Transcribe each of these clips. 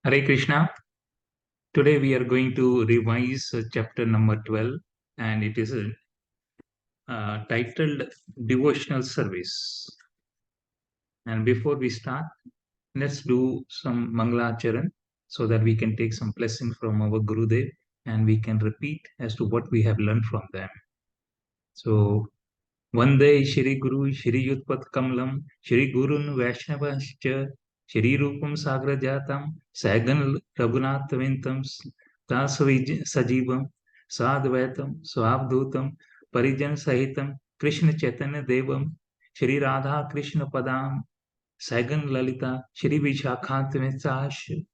Hare Krishna. Today we are going to revise chapter number 12, and it is titled Devotional Service. And before we start, let's do some Mangalacharan so that we can take some blessing from our Gurudev and we can repeat as to what we have learned from them. So, Vande Shri Guru Shri Yutpat Kamlam Shri Gurun Vaishnavascha Shri Rupam Sagra Jatam Sagan Raghunath Vintam Sajivam Sadvaitam Swabdutam Parijan Sahitam Krishna Chaitanya Devam Shri Radha Krishna Padam Sagan Lalita Shri Vishakant Mitsash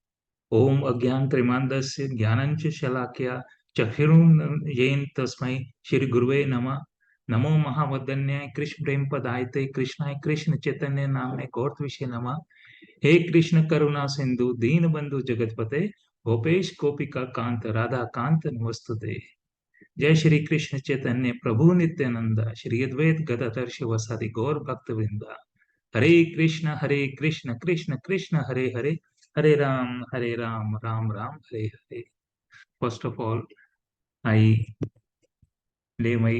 Om Agyan Trimandasya Jnanancha Shalakya Chakhirun Yen Tasmai Shri Guruve Nama नमो महावदन्याय कृष्ण प्रेम पदायते कृष्णाय कृष्ण चैतन्य नामने गौर विषय नमः हे कृष्ण करुणा सिंधु दीन बंधु जगतपते गोपेश गोपिका कांत राधा कांत नमस्तुते जय श्री कृष्ण चैतन्य प्रभु नित्यानंद श्री अद्वैत गदाधर शिवसादि गौर भक्त वृंदा हरे Krishna Krishna Krishna Hare Hare Hare Ram Ram Ram Hare Hare. First of all, I lay my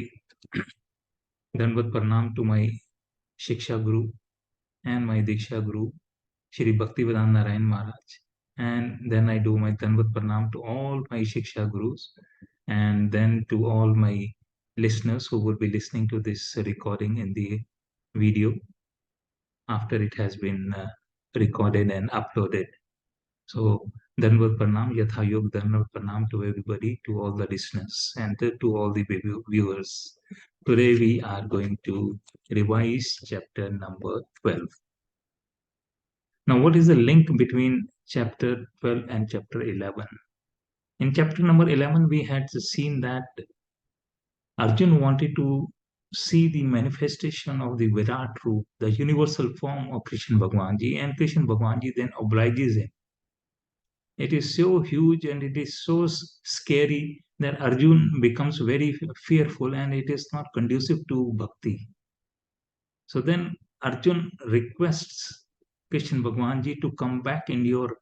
Danvat Pranam to my Shiksha Guru and my Diksha Guru, Shri Bhaktivedanta Narayan Maharaj. And then I do my Danvat Pranam to all my Shiksha Gurus and then to all my listeners who will be listening to this recording in the video after it has been recorded and uploaded. So, Danvat Pranam, Yatha Yog Danvat Pranam to everybody, to all the listeners and to all the viewers. Today we are going to revise chapter number 12. Now, what is the link between chapter 12 and chapter 11? In chapter number 11, we had seen that Arjun wanted to see the manifestation of the Virat Roop, the universal form of Krishna Bhagwanji, and Krishna Bhagwanji then obliges him. It is so huge and it is so scary that Arjun becomes very fearful and it is not conducive to bhakti. So then Arjun requests Krishna Bhagwanji to come back in your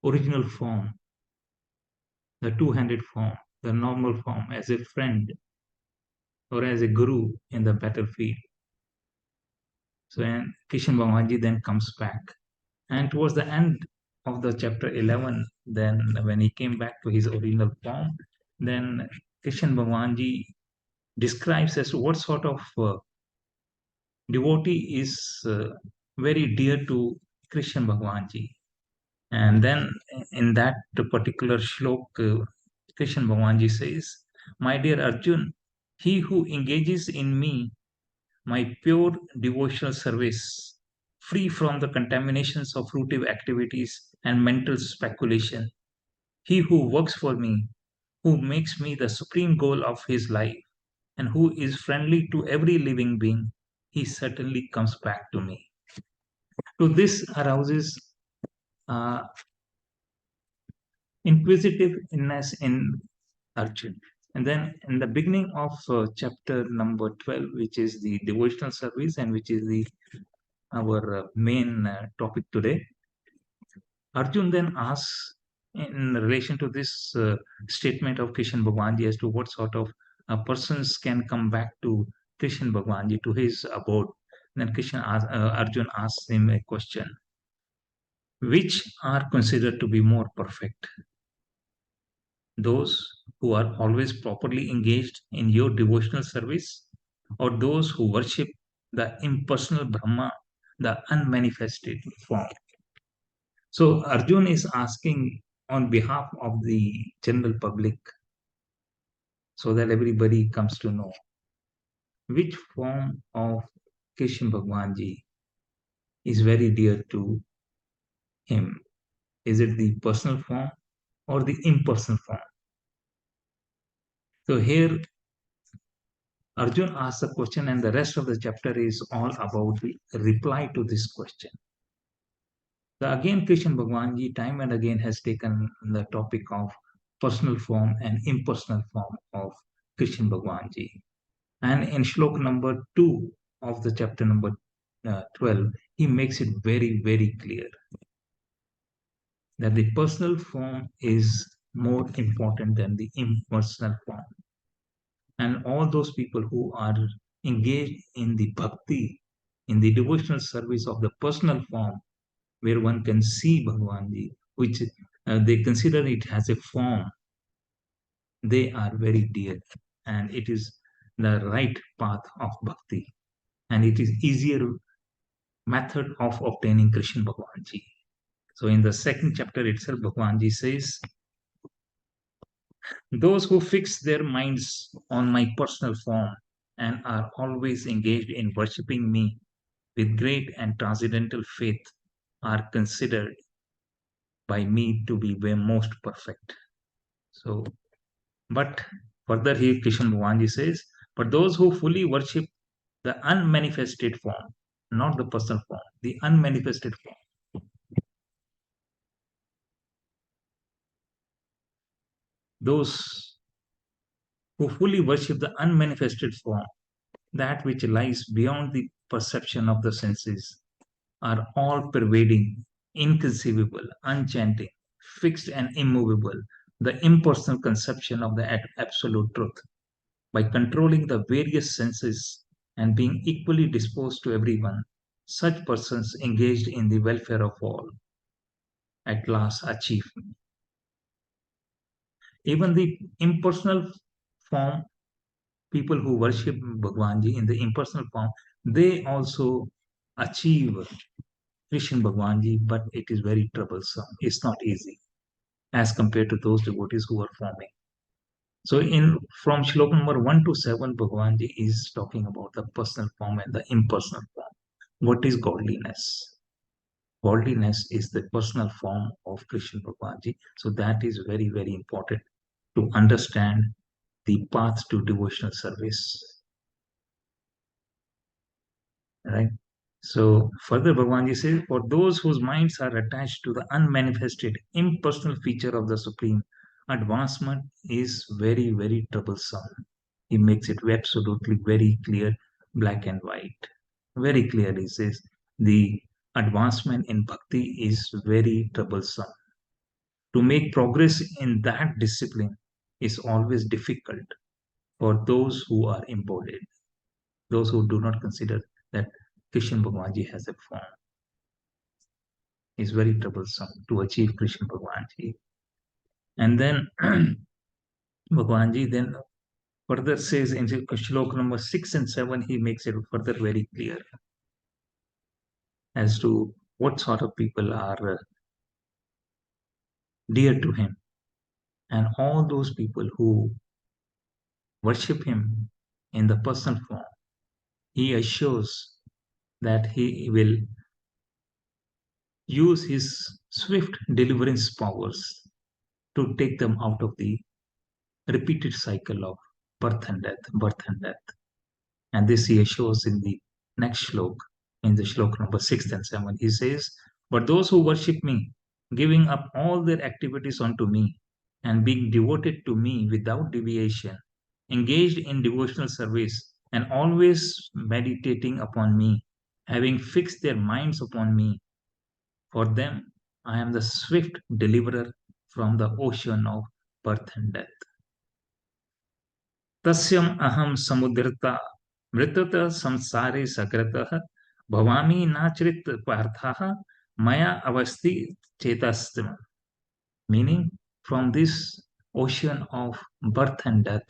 original form, the two-handed form, the normal form, as a friend or as a guru in the battlefield. So and Krishna Bhagwanji then comes back. And towards the end of the chapter 11, then when he came back to his original form, then Krishna Bhagwanji describes as to what sort of devotee is very dear to Krishna Bhagwanji. And then in that particular shlok, Krishna Bhagwanji says, my dear Arjun, he who engages in me, my pure devotional service, free from the contaminations of fruitive activities and mental speculation, he who works for me, who makes me the supreme goal of his life, and who is friendly to every living being, he certainly comes back to me. So this arouses uh, inquisitiveness in Arjun. And then in the beginning of chapter number 12, which is the devotional service and which is the our main topic today, Arjun then asks in relation to this statement of Krishna Bhagwanji as to what sort of persons can come back to Krishna Bhagwanji, to his abode. Then Arjun asks him a question. Which are considered to be more perfect? Those who are always properly engaged in your devotional service, or those who worship the impersonal Brahma, the unmanifested form? So Arjun is asking on behalf of the general public so that everybody comes to know which form of Krishna Bhagwanji is very dear to him. Is it the personal form or the impersonal form? So here Arjun asks a question and the rest of the chapter is all about the reply to this question. So again, Krishna Bhagwanji time and again has taken the topic of personal form and impersonal form of Krishna Bhagwanji. And in shlok number 2 of the chapter number 12, he makes it very, very clear. that the personal form is more important than the impersonal form. And all those people who are engaged in the bhakti, in the devotional service of the personal form, where one can see Bhagavanji, which they consider it as a form, they are very dear. And it is the right path of bhakti. And it is easier method of obtaining Krishna Bhagavanji. So in the second chapter itself, Bhagavanji says, those who fix their minds on my personal form and are always engaged in worshipping me with great and transcendental faith are considered by me to be the most perfect. So, but further here Krishna Bhagavanji says, but those who fully worship the unmanifested form, not the personal form, the unmanifested form, those who fully worship the unmanifested form, that which lies beyond the perception of the senses, are all pervading, inconceivable, enchanting, fixed and immovable, the impersonal conception of the absolute truth. By controlling the various senses and being equally disposed to everyone, such persons engaged in the welfare of all at last achieve. Even the impersonal form, people who worship Bhagwanji in the impersonal form, they also achieve Krishna Bhagwanji, but it is very troublesome. It's not easy as compared to those devotees who are forming. So in from shloka number 1 to 7, Bhagwanji is talking about the personal form and the impersonal form. What is godliness? Godliness is the personal form of Krishna Bhagwanji. So that is very, very important to understand the path to devotional service. Right? So further Bhagwanji says, for those whose minds are attached to the unmanifested, impersonal feature of the Supreme, advancement is very, very troublesome. He makes it absolutely very clear, black and white. Very clearly says the advancement in bhakti is very troublesome. To make progress in that discipline is always difficult for those who are embodied, those who do not consider that Krishna Bhagwanji has a form. Is very troublesome to achieve Krishna Bhagwanji. And then Bhagwanji then further says in Shlok number 6 and 7, he makes it further very clear as to what sort of people are dear to him. And all those people who worship him in the personal form, he assures that he will use his swift deliverance powers to take them out of the repeated cycle of birth and death, birth and death. And this he assures in the next shlok, in the shlok number 6 and 7. He says, but those who worship me, giving up all their activities unto me, and being devoted to me without deviation, engaged in devotional service, and always meditating upon me, having fixed their minds upon me, for them I am the swift deliverer from the ocean of birth and death. तस्यम अहम समुद्रता मृतत संसारे सकृतः भवामी नाचरित पार्थः maya avasti chetastam. Meaning, from this ocean of birth and death,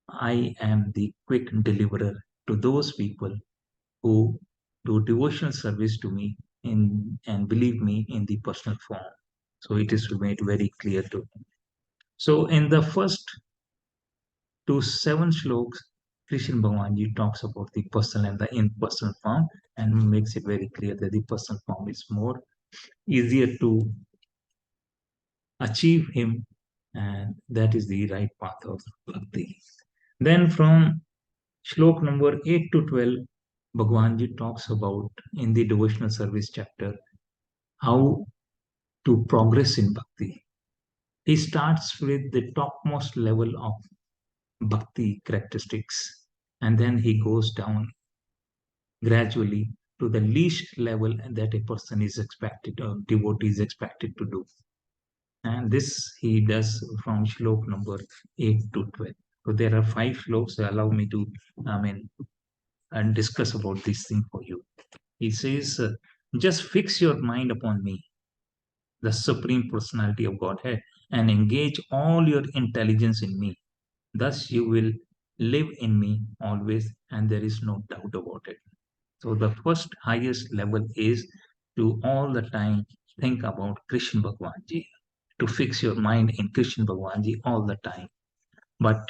I am the quick deliverer to those people who do devotional service to me in and believe me in the personal form. So it is made very clear to me. So in the first to 7 shloks, Krishna Bhagavanji talks about the personal and the impersonal form and makes it very clear that the personal form is more easier to achieve him, and that is the right path of bhakti. Then from shlok number 8 to 12, Bhagavanji talks about in the devotional service chapter how to progress in bhakti. He starts with the topmost level of bhakti characteristics, and then he goes down gradually to the least level that a person is expected or devotee is expected to do. And this he does from shlok number 8 to 12. So there are five shloks. Allow me to, I mean, and discuss about this thing for you. He says, just fix your mind upon me, the Supreme Personality of Godhead, and engage all your intelligence in me. Thus you will live in me always, and there is no doubt about it. So the first highest level is to all the time think about Krishna Bhagwanji, to fix your mind in Krishna Bhagwanji all the time. But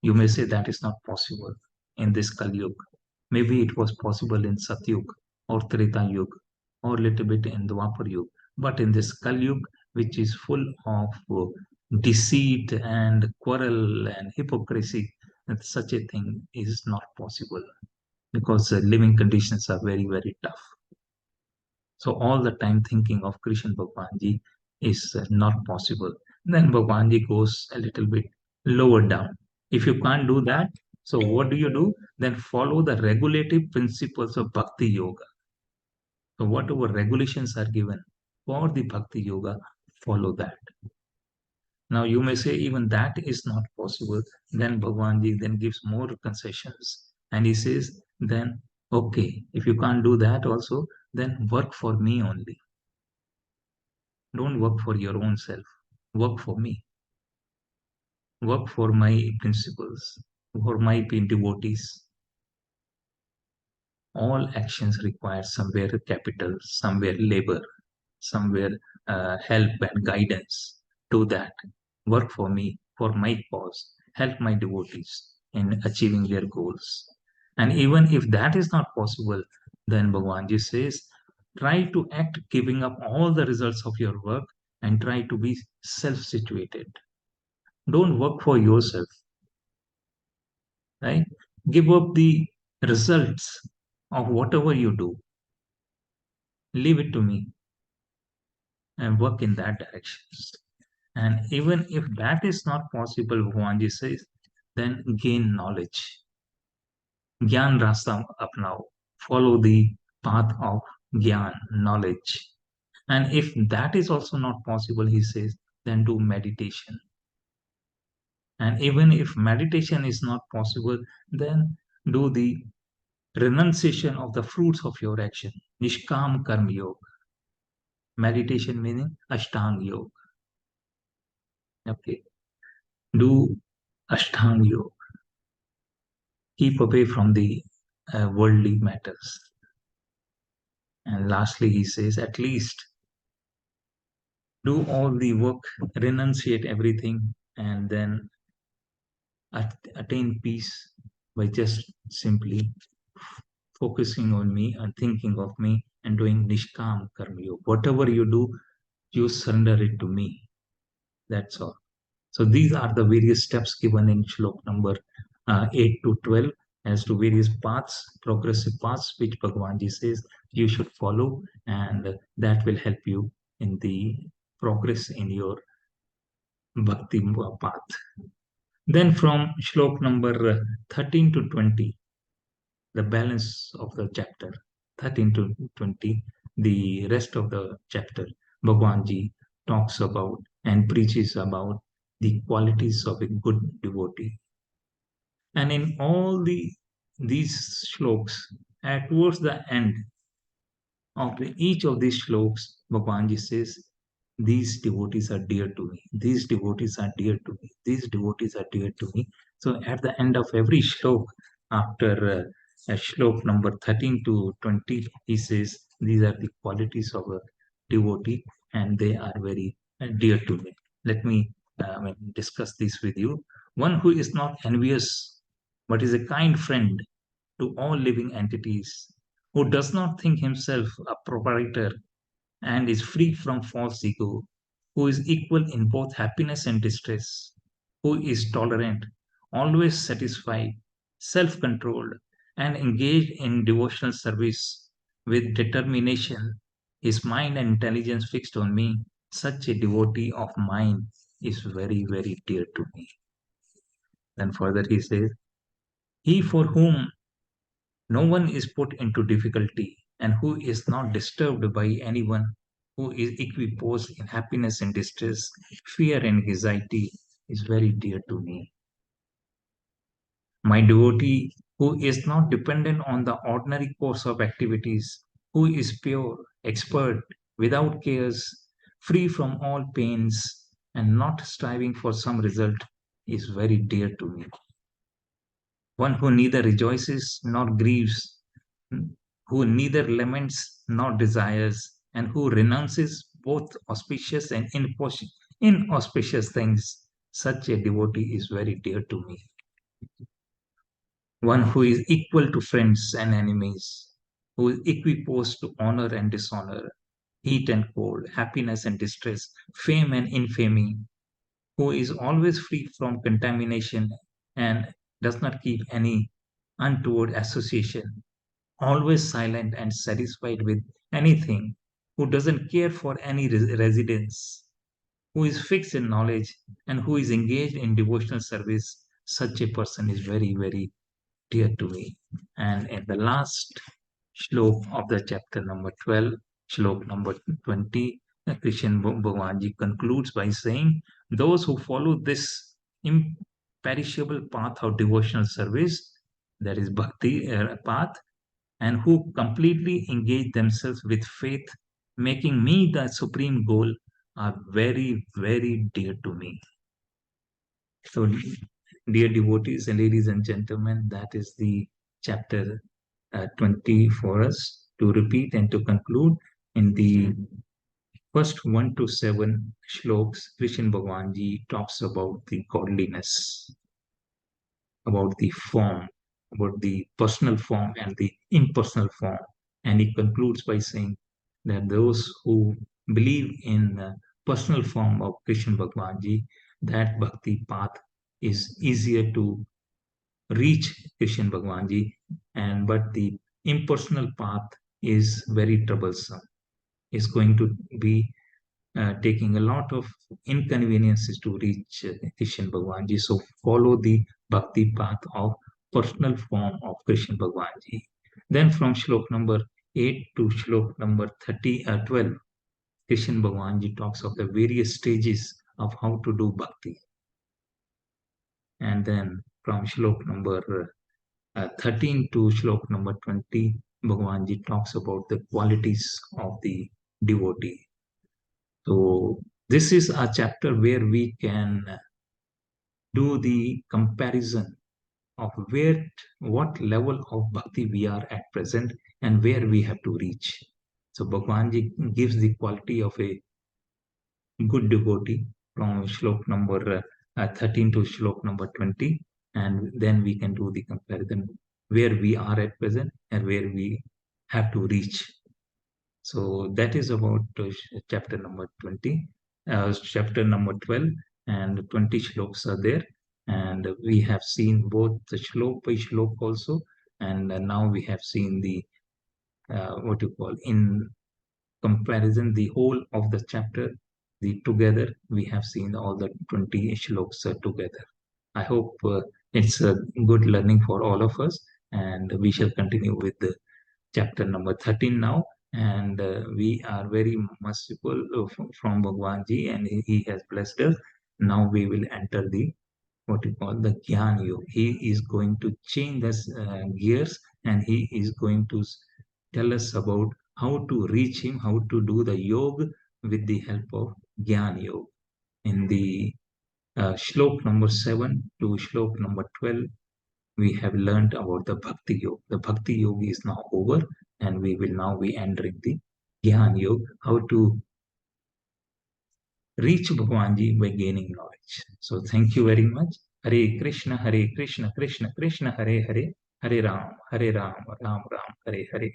you may say that is not possible in this Kali Yuga. Maybe it was possible in Satyug or Treta Yuga or a little bit in the Dwapar Yuga. But in this Kali Yuga, which is full of deceit and quarrel and hypocrisy, that such a thing is not possible because the living conditions are very, very tough. So all the time thinking of Krishna Bhagwanji is not possible. Then Bhagwanji goes a little bit lower down. If you can't do that, so what do? Then follow the regulative principles of Bhakti Yoga. So whatever regulations are given for the Bhakti Yoga, follow that. Now you may say even that is not possible. Then Bhagwanji then gives more concessions. And he says, then okay, if you can't do that also, then work for me only. Don't work for your own self. Work for me. Work for my principles, for my devotees. All actions require somewhere capital, somewhere labor, somewhere help and guidance. Do that. Work for me, for my cause. Help my devotees in achieving their goals. And even if that is not possible, then Bhagwanji says, try to act giving up all the results of your work and try to be self-situated. Don't work for yourself, right? Give up the results of whatever you do. Leave it to me and work in that direction. And even if that is not possible, Bhagwanji says, then gain knowledge. Gyan rasta apnao. Follow the path of Gyan, knowledge. And if that is also not possible, he says, then do meditation. And even if meditation is not possible, then do the renunciation of the fruits of your action. Nishkam Karma Yoga. Meditation meaning Ashtang Yoga. Okay. Do Ashtang Yoga. Keep away from the worldly matters. And lastly, he says, at least do all the work, renunciate everything, and then attain peace by just simply focusing on me and thinking of me and doing Nishkam Karma Yoga. Whatever you do, you surrender it to me. That's all. So these are the various steps given in shlok number 8 to 12 as to various paths, progressive paths, which Bhagwanji says you should follow, and that will help you in the progress in your bhakti path. Then from shlok number 13 to 20, the balance of the chapter, 13 to 20, the rest of the chapter, Bhagwanji talks about and preaches about the qualities of a good devotee. And in all these shloks, towards the end of each of these shloks, Bhagwanji says, these devotees are dear to me. These devotees are dear to me. These devotees are dear to me. So at the end of every shlok, after shlok number 13 to 20, he says, these are the qualities of a devotee and they are very dear to me. Let me discuss this with you. One who is not envious, but is a kind friend to all living entities, who does not think himself a proprietor and is free from false ego, who is equal in both happiness and distress, who is tolerant, always satisfied, self controlled, and engaged in devotional service with determination, his mind and intelligence fixed on me, such a devotee of mine is very, very dear to me. Then further he says, he for whom no one is put into difficulty and who is not disturbed by anyone who is equiposed in happiness and distress, fear and anxiety, is very dear to me. My devotee who is not dependent on the ordinary course of activities, who is pure, expert, without cares, free from all pains, and not striving for some result, is very dear to me. One who neither rejoices nor grieves, who neither laments nor desires, and who renounces both auspicious and inauspicious things. Such a devotee is very dear to me. One who is equal to friends and enemies, who is equiposed to honor and dishonor, heat and cold, happiness and distress, fame and infamy, who is always free from contamination and does not keep any untoward association, always silent and satisfied with anything, who doesn't care for any residence, who is fixed in knowledge, and who is engaged in devotional service. Such a person is very, very dear to me. And in the last shlok of the chapter number 12, shlok number 20, Krishna Bhagavanji concludes by saying, those who follow this imperishable path of devotional service, that is bhakti path, and who completely engage themselves with faith, making me the supreme goal, are very, very dear to me. So, dear devotees and ladies and gentlemen, that is the chapter 20 for us to repeat and to conclude. In the first 1 to 7 shloks, Krishna Bhagavanji talks about the godliness, about the form, about the personal form and the impersonal form. And he concludes by saying that those who believe in the personal form of Krishna Bhagavanji, that bhakti path is easier to reach Krishna Bhagavanji, and but the impersonal path is very troublesome. It's going to be taking a lot of inconveniences to reach Krishna Bhagavanji. So follow the bhakti path of personal form of Krishna Bhagavanji. Then from shlok number 8 to shlok number 12, Krishna Bhagavanji talks of the various stages of how to do bhakti. And then from shlok number 13 to shlok number 20, Bhagavanji talks about the qualities of the devotee. So this is a chapter where we can do the comparison of what level of bhakti we are at present and where we have to reach. So Bhagavanji gives the quality of a good devotee from shlok number 13 to shlok number 20, and then we can do the comparison where we are at present and where we have to reach. So that is about chapter number 20. Chapter number 12 and 20 shloks are there. And we have seen both the shlok by shlok also. And now we have seen the, what you call, in comparison, the whole of the chapter, the together, we have seen all the 20 shloks together. I hope it's a good learning for all of us. And we shall continue with the chapter number 13 now. And we are very merciful from Bhagwanji, and he has blessed us. Now we will enter the what you call the Gyan Yoga. He is going to change us gears, and he is going to tell us about how to reach him, how to do the yoga with the help of Gyan Yoga. In the shlok number 7 to shlok number 12, we have learned about the Bhakti Yoga. The Bhakti Yoga is now over, and we will now be entering the Gyan Yoga, how to reach Bhagwanji by gaining knowledge. So thank you very much. Hare Krishna, Krishna Krishna, Hare Hare, Hare Ram, Ram Ram, Hare Hare.